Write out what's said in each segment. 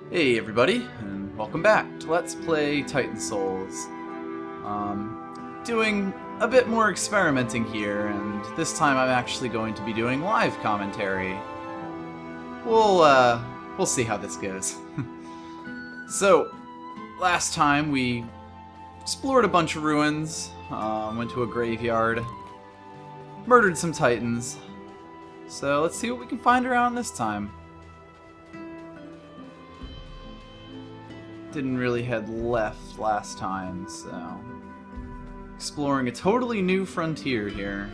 Hey everybody, and welcome back to Let's Play Titan Souls. Doing a bit more experimenting here, and this time I'm actually going to be doing live commentary. We'll see how this goes. So, last time we explored a bunch of ruins, went to a graveyard, murdered some Titans. So let's see what we can find around this time. Didn't really head left last time, so exploring a totally new frontier here.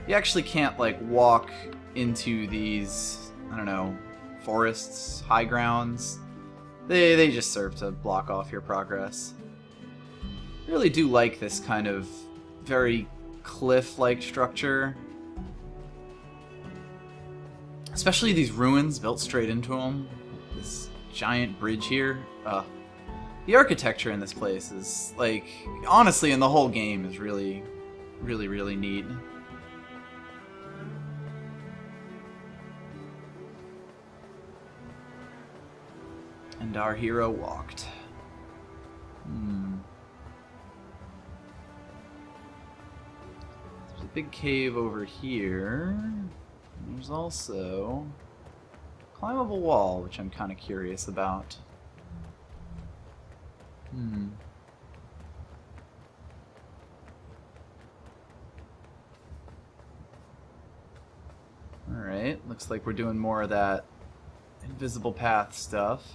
You actually can't like walk into these, I don't know, forests, high grounds. They just serve to block off your progress. I really do like this kind of very cliff-like structure. Especially these ruins built straight into them. This giant bridge here. The architecture in this place is, like, honestly, in the whole game is really, really neat. And our hero walked. There's a big cave over here. There's also climbable wall, which I'm kind of curious about. Alright, looks like we're doing more of that invisible path stuff.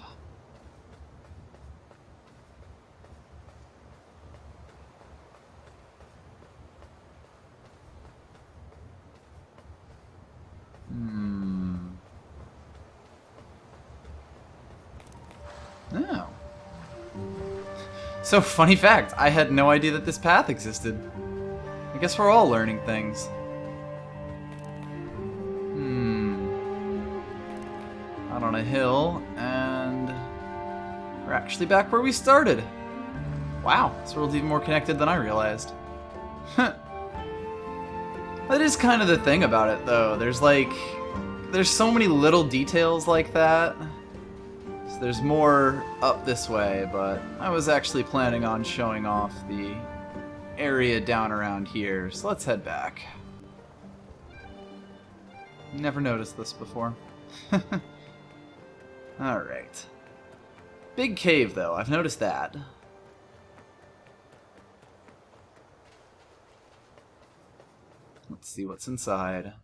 Oh. So, funny fact, I had no idea that this path existed. I guess we're all learning things. Out on a hill, and we're actually back where we started. Wow, this world's even more connected than I realized. That is kind of the thing about it, though. There's so many little details like that. So there's more up this way, but I was actually planning on showing off the area down around here, so let's head back. Never noticed this before. Alright. Big cave, though. I've noticed that. Let's see what's inside.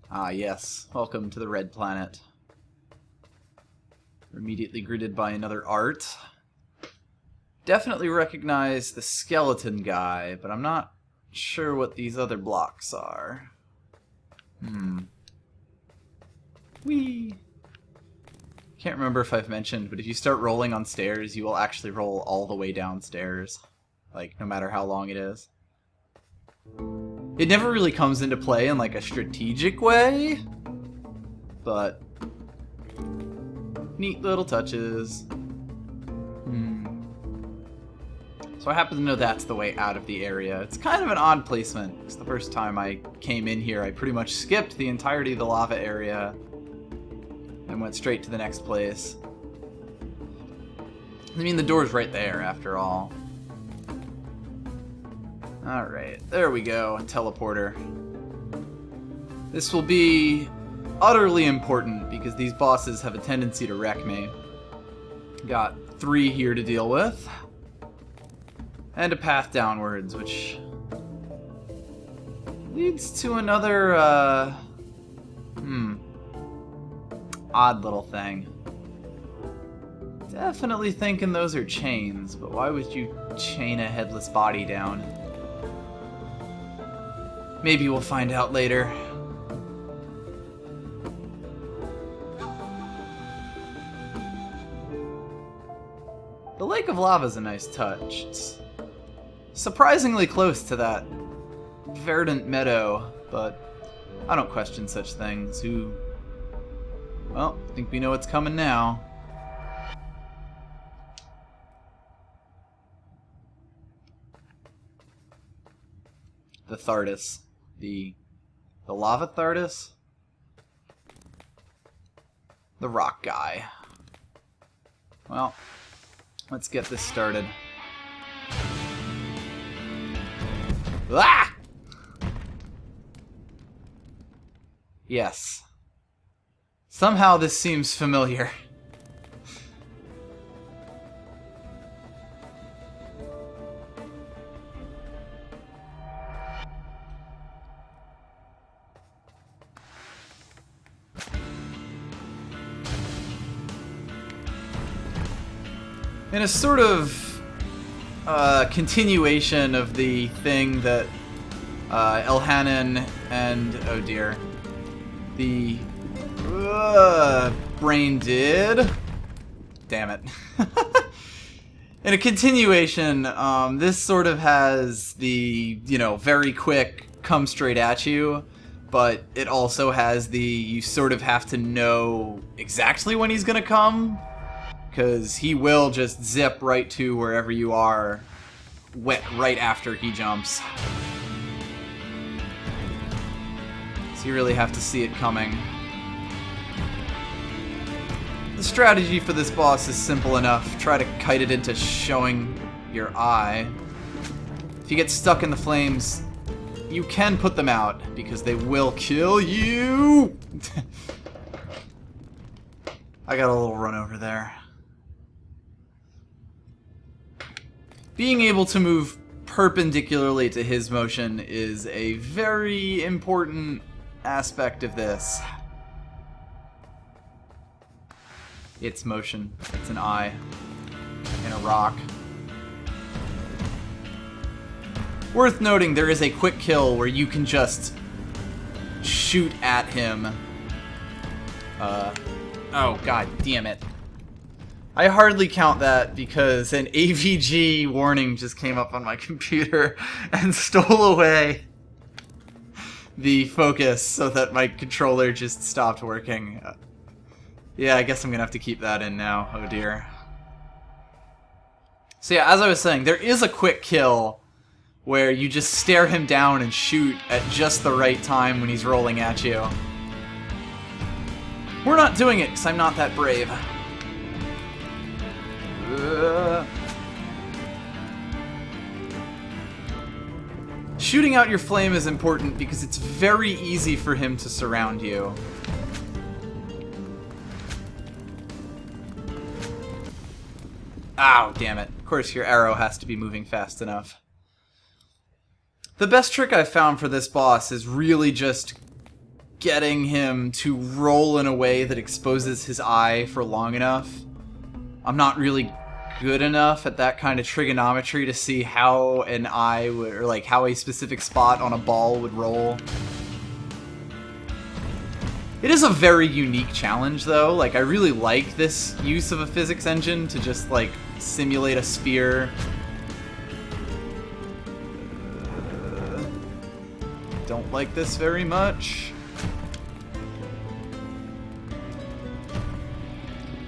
Ah, yes. Welcome to the Red Planet. We're immediately greeted by another art. Definitely recognize the skeleton guy, but I'm not sure what these other blocks are. Whee! Can't remember if I've mentioned, but if you start rolling on stairs, you will actually roll all the way downstairs. Like, no matter how long it is. It never really comes into play in, like, a strategic way, but neat little touches. So I happen to know that's the way out of the area. It's kind of an odd placement, because the first time I came in here, I pretty much skipped the entirety of the lava area and went straight to the next place. I mean, the door's right there, after all. Alright, there we go, teleporter. This will be utterly important, because these bosses have a tendency to wreck me. Got 3 here to deal with. And a path downwards, which leads to another, odd little thing. Definitely thinking those are chains, but why would you chain a headless body down? Maybe we'll find out later. The Lake of Lava is a nice touch. It's surprisingly close to that verdant meadow, but I don't question such things. Well, I think we know what's coming now. The Thardus. The lava Thardus? The rock guy. Well, let's get this started. Ah! Yes. Somehow this seems familiar. In a sort of continuation of the thing that Elhanan and, oh dear, the brain did. Damn it. In a continuation, this sort of has the, you know, very quick come straight at you, but it also has the you sort of have to know exactly when he's gonna come, because he will just zip right to wherever you are right after he jumps. So you really have to see it coming. The strategy for this boss is simple enough. Try to kite it into showing your eye. If you get stuck in the flames, you can put them out, because they will kill you! I got a little run over there. Being able to move perpendicularly to his motion is a very important aspect of this. It's motion. It's an eye in a rock. Worth noting, there is a quick kill where you can just shoot at him. Oh, god damn it. I hardly count that because an AVG warning just came up on my computer and stole away the focus so that my controller just stopped working. Yeah, I guess I'm gonna have to keep that in now. Oh dear. So yeah, as I was saying, there is a quick kill where you just stare him down and shoot at just the right time when he's rolling at you. We're not doing it because I'm not that brave. Shooting out your flame is important because it's very easy for him to surround you. Ow, damn it. Of course, your arrow has to be moving fast enough. The best trick I've found for this boss is really just getting him to roll in a way that exposes his eye for long enough. I'm not really good enough at that kind of trigonometry to see how an eye would, or like how a specific spot on a ball would roll. It is a very unique challenge though. Like, I really like this use of a physics engine to just like simulate a sphere. Don't like this very much.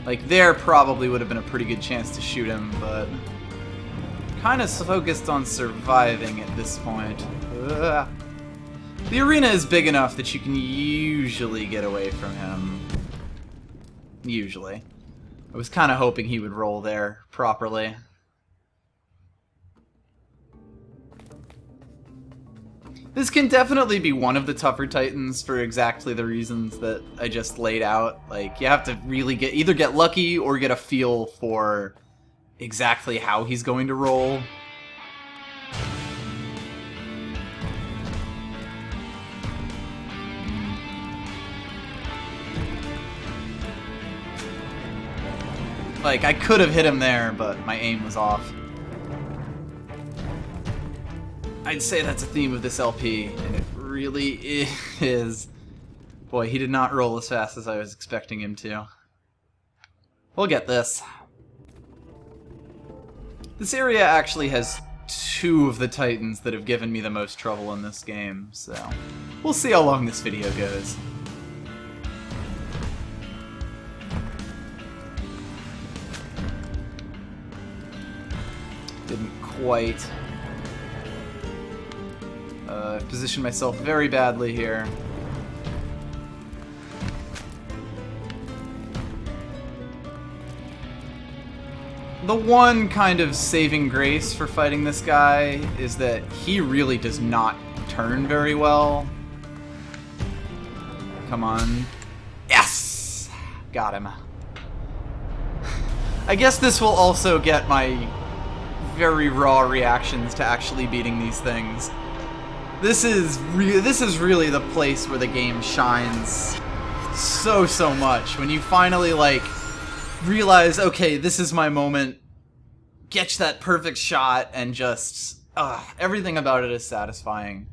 Like, there probably would have been a pretty good chance to shoot him, but kind of focused on surviving at this point. Ugh. The arena is big enough that you can usually get away from him. Usually. I was kind of hoping he would roll there properly. This can definitely be one of the tougher Titans for exactly the reasons that I just laid out. Like, you have to really either get lucky or get a feel for exactly how he's going to roll. Like, I could have hit him there, but my aim was off. I'd say that's a theme of this LP, and it really is. Boy, he did not roll as fast as I was expecting him to. We'll get this. This area actually has two of the Titans that have given me the most trouble in this game, so we'll see how long this video goes. Didn't quite. I've positioned myself very badly here. The one kind of saving grace for fighting this guy is that he really does not turn very well. Come on. Yes! Got him. I guess this will also get my very raw reactions to actually beating these things. This is really the place where the game shines so much. When you finally, like, realize, okay, this is my moment, catch that perfect shot, and just, everything about it is satisfying.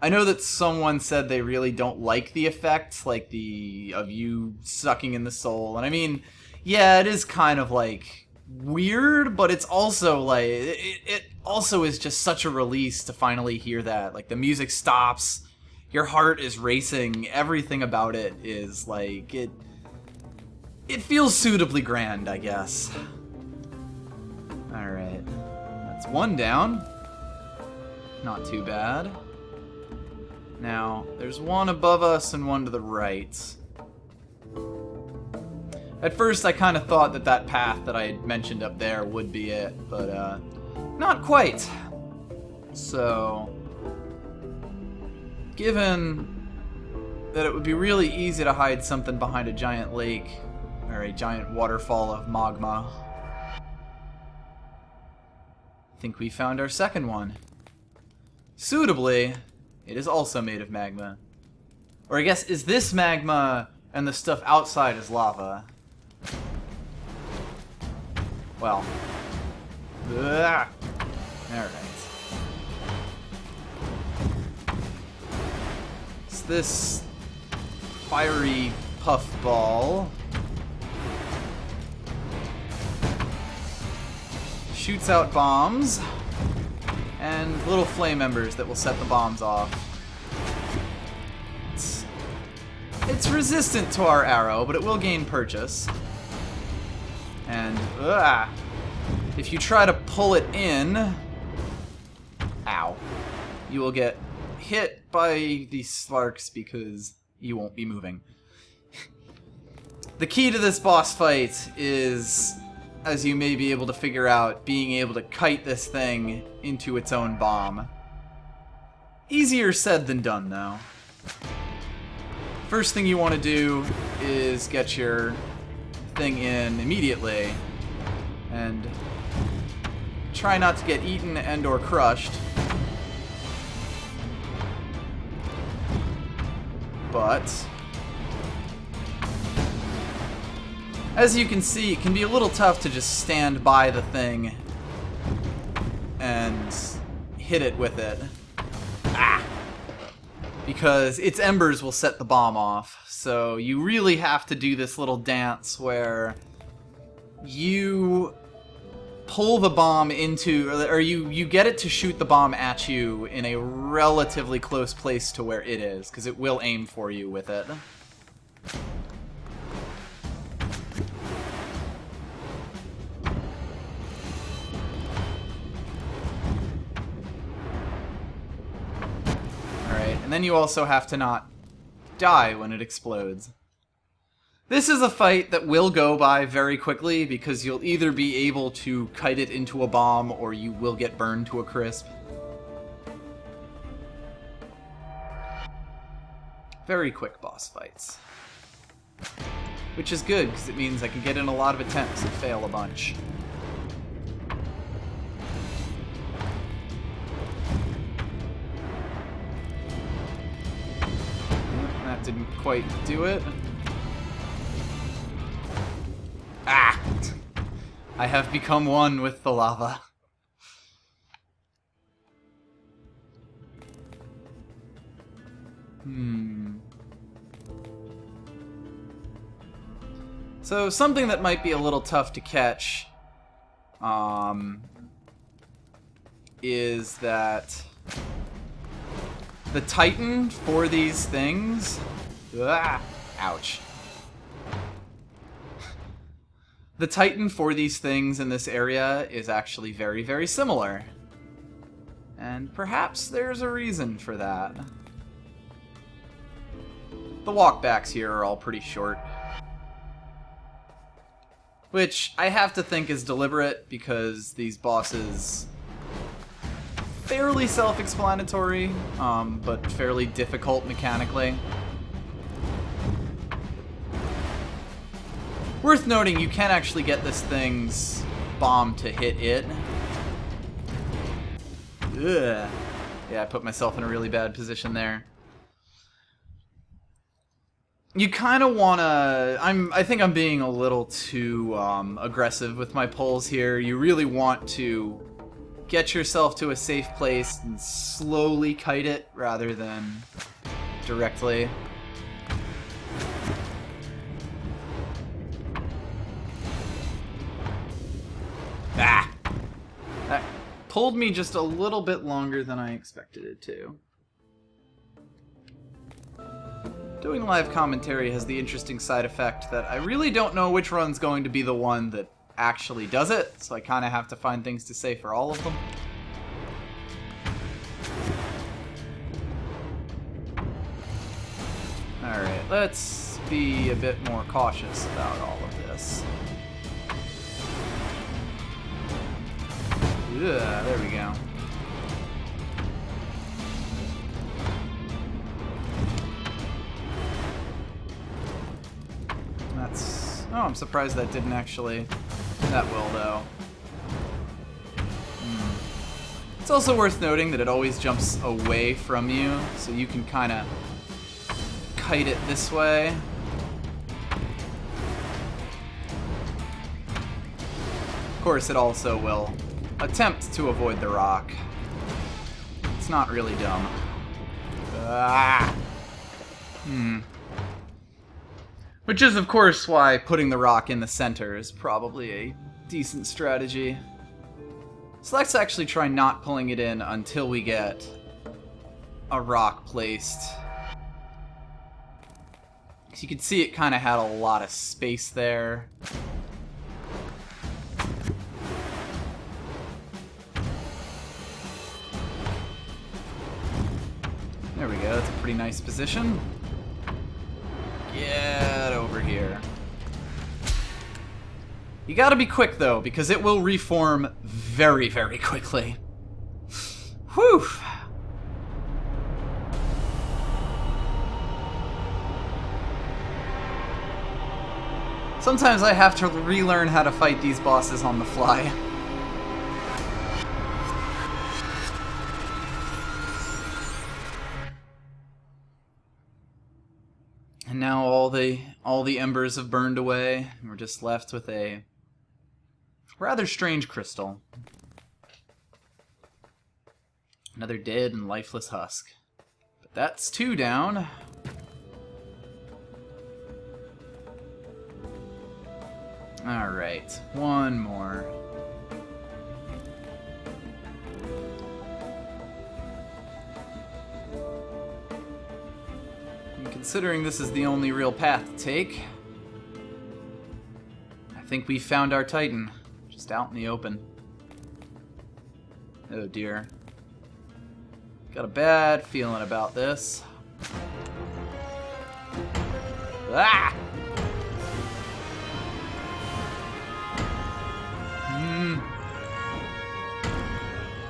I know that someone said they really don't like the effect, like of you sucking in the soul, and I mean, yeah, it is kind of, like, weird, but it's also, like, it also is just such a release to finally hear that. Like, the music stops, your heart is racing, everything about it is, like, it feels suitably grand, I guess. Alright, that's one down. Not too bad. Now, there's one above us and one to the right. At first, I kind of thought that path that I had mentioned up there would be it, but, not quite. So, given that it would be really easy to hide something behind a giant lake, or a giant waterfall of magma, I think we found our second one. Suitably, it is also made of magma. Or I guess, is this magma and the stuff outside is lava? Well. Alright. It's this fiery puffball. Shoots out bombs. And little flame embers that will set the bombs off. It's resistant to our arrow, but it will gain purchase. And, if you try to pull it in, ow, you will get hit by the sparks because you won't be moving. The key to this boss fight is, as you may be able to figure out, being able to kite this thing into its own bomb. Easier said than done, though. First thing you want to do is get your thing in immediately and try not to get eaten and or crushed. But as you can see, it can be a little tough to just stand by the thing and hit it with it. Because its embers will set the bomb off. So you really have to do this little dance where you pull the bomb into, or you get it to shoot the bomb at you in a relatively close place to where it is, because it will aim for you with it. And then you also have to not die when it explodes. This is a fight that will go by very quickly because you'll either be able to kite it into a bomb or you will get burned to a crisp. Very quick boss fights. Which is good because it means I can get in a lot of attempts and fail a bunch. Didn't quite do it. Ah! I have become one with the lava. So something that might be a little tough to catch is that the Titan for these things... ouch. The Titan for these things in this area is actually very, very similar. And perhaps there's a reason for that. The walkbacks here are all pretty short. Which I have to think is deliberate because these bosses fairly self-explanatory, but fairly difficult mechanically. Worth noting, you can actually get this thing's bomb to hit it. Ugh. Yeah, I put myself in a really bad position there. You kind of want to... I think I'm being a little too aggressive with my pulls here. You really want to get yourself to a safe place and slowly kite it rather than directly. Ah! That pulled me just a little bit longer than I expected it to. Doing live commentary has the interesting side effect that I really don't know which run's going to be the one that actually does it, so I kind of have to find things to say for all of them. Alright, let's be a bit more cautious about all of this. Yeah, there we go. That's... Oh, I'm surprised that didn't actually... That will, though. It's also worth noting that it always jumps away from you, so you can kind of kite it this way. Of course, it also will attempt to avoid the rock. It's not really dumb. Ah! Which is, of course, why putting the rock in the center is probably a decent strategy. So let's actually try not pulling it in until we get a rock placed. So you can see it kind of had a lot of space there. There we go, that's a pretty nice position. Get over here. You gotta be quick, though, because it will reform very, very quickly. Whew! Sometimes I have to relearn how to fight these bosses on the fly. And now all the embers have burned away, and we're just left with a rather strange crystal. Another dead and lifeless husk. But that's 2 down. Alright, 1 more. And considering this is the only real path to take, I think we found our Titan. Just out in the open. Oh dear. Got a bad feeling about this. Ah!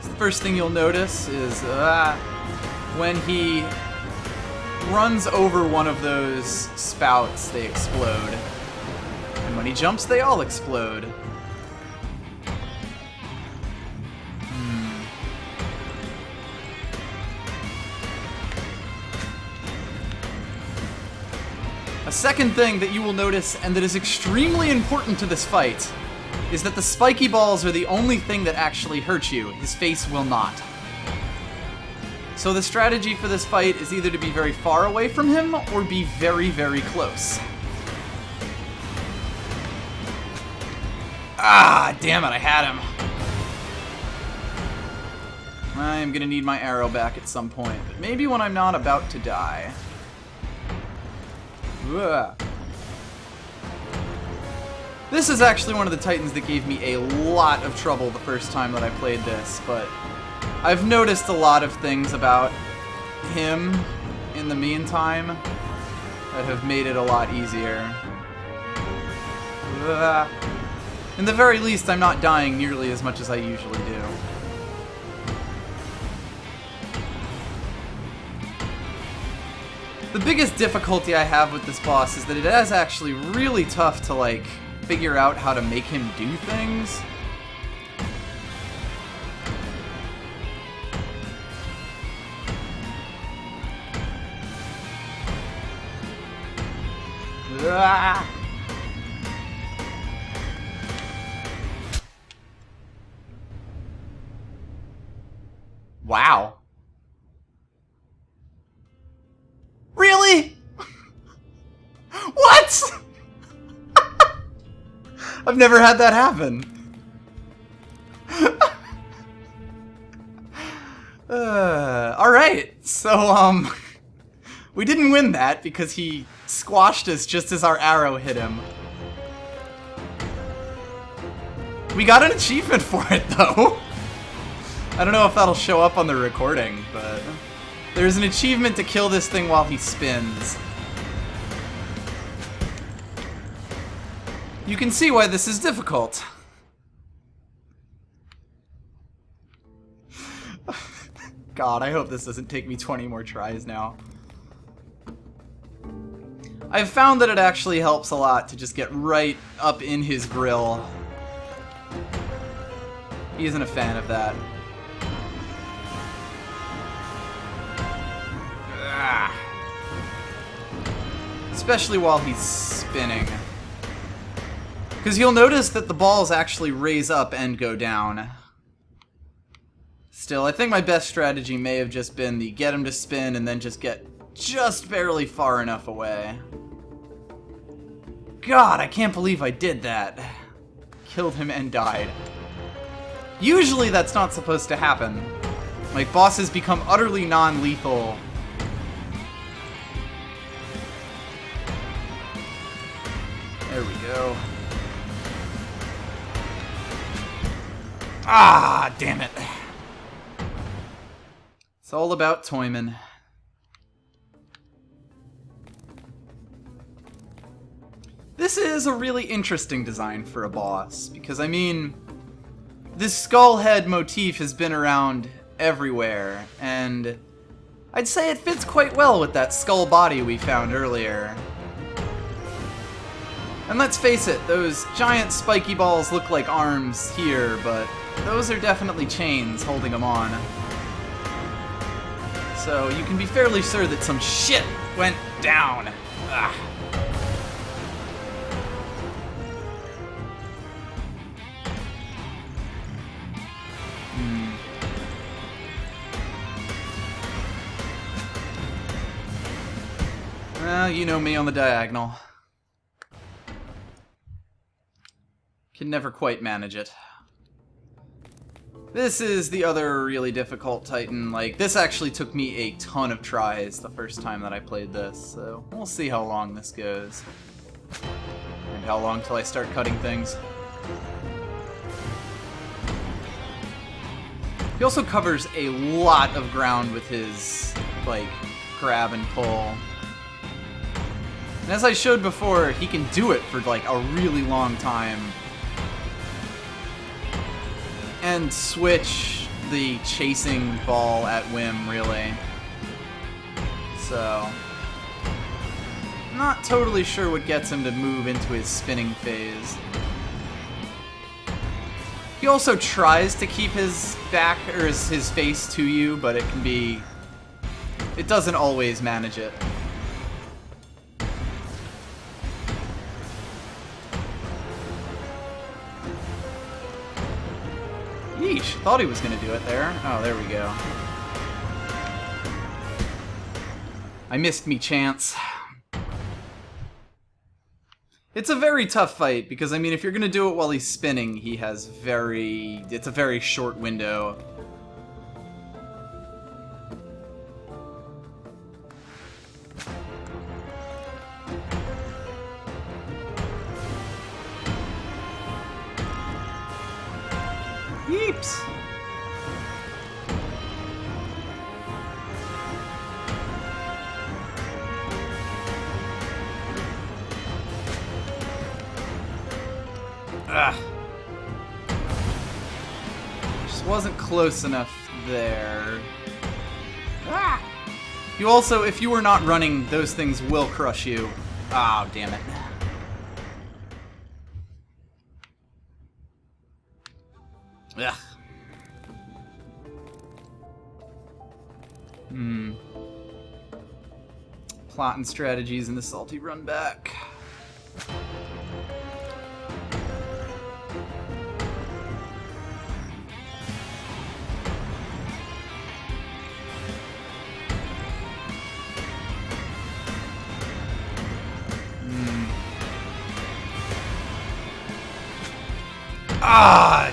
So the first thing you'll notice is when he runs over one of those spouts, they explode. And when he jumps, they all explode. A second thing that you will notice, and that is extremely important to this fight, is that the spiky balls are the only thing that actually hurt you. His face will not. So the strategy for this fight is either to be very far away from him, or be very, very close. Ah, damn it, I had him. I am gonna need my arrow back at some point, but maybe when I'm not about to die. Ugh. This is actually one of the Titans that gave me a lot of trouble the first time that I played this, but I've noticed a lot of things about him in the meantime that have made it a lot easier. Ugh. In the very least, I'm not dying nearly as much as I usually do. The biggest difficulty I have with this boss is that it is actually really tough to, like, figure out how to make him do things. Ah! Wow. Really? What? I've never had that happen. Alright, so, we didn't win that because he squashed us just as our arrow hit him. We got an achievement for it, though. I don't know if that'll show up on the recording, but there's an achievement to kill this thing while he spins. You can see why this is difficult. God, I hope this doesn't take me 20 more tries now. I've found that it actually helps a lot to just get right up in his grill. He isn't a fan of that. Especially while he's spinning. Because you'll notice that the balls actually raise up and go down. Still, I think my best strategy may have just been the get him to spin and then just get just barely far enough away. God, I can't believe I did that. Killed him and died. Usually that's not supposed to happen. Like, bosses become utterly non-lethal. There we go. Ah, damn it. It's all about Toyman. This is a really interesting design for a boss, because, I mean, this skull head motif has been around everywhere, and I'd say it fits quite well with that skull body we found earlier. And let's face it, those giant spiky balls look like arms here, but those are definitely chains holding them on. So you can be fairly sure that some shit went down. Ugh. Well, you know me on the diagonal. Can never quite manage it. This is the other really difficult Titan. Like, this actually took me a ton of tries the first time that I played this, so we'll see how long this goes. And how long till I start cutting things. He also covers a lot of ground with his, like, grab and pull. And as I showed before, he can do it for, like, a really long time. And switch the chasing ball at whim, really. So, not totally sure what gets him to move into his spinning phase. He also tries to keep his back, or his face to you, but it can be... it doesn't always manage it. Yeesh, thought he was going to do it there. Oh, there we go. I missed me chance. It's a very tough fight, because, I mean, if you're going to do it while he's spinning, he has it's a very short window. Yeeps! Ugh. Just wasn't close enough there. Ah! You also, if you were not running, those things will crush you. Ah, damn it. Ugh. Plot and strategies in the salty run back.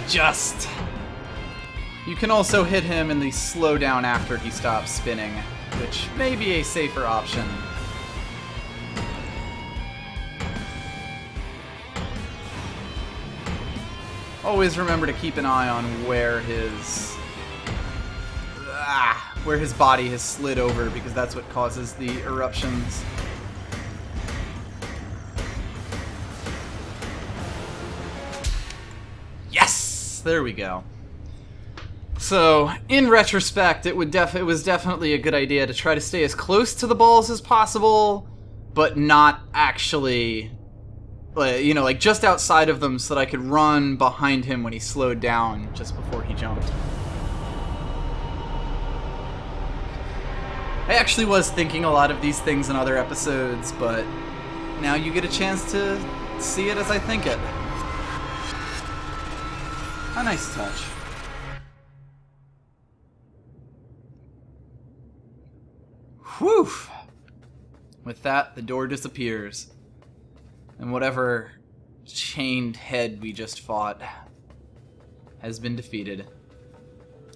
Just. You can also hit him in the slowdown after he stops spinning, which may be a safer option. Always remember to keep an eye on where his body has slid over, because that's what causes the eruptions. Yes! There we go. So, in retrospect, it was definitely a good idea to try to stay as close to the balls as possible, but not actually, you know, like just outside of them, so that I could run behind him when he slowed down just before he jumped. I actually was thinking a lot of these things in other episodes, but now you get a chance to see it as I think it. A nice touch. Whew! With that, the door disappears. And whatever chained head we just fought has been defeated.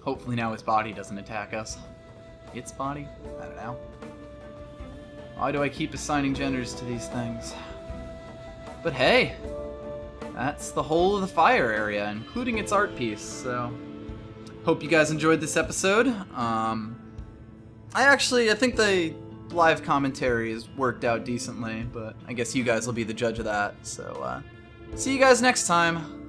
Hopefully now his body doesn't attack us. Its body? I don't know. Why do I keep assigning genders to these things? But hey! That's the whole of the fire area, including its art piece, so... Hope you guys enjoyed this episode. I think the live commentary has worked out decently, but I guess you guys will be the judge of that, so, see you guys next time.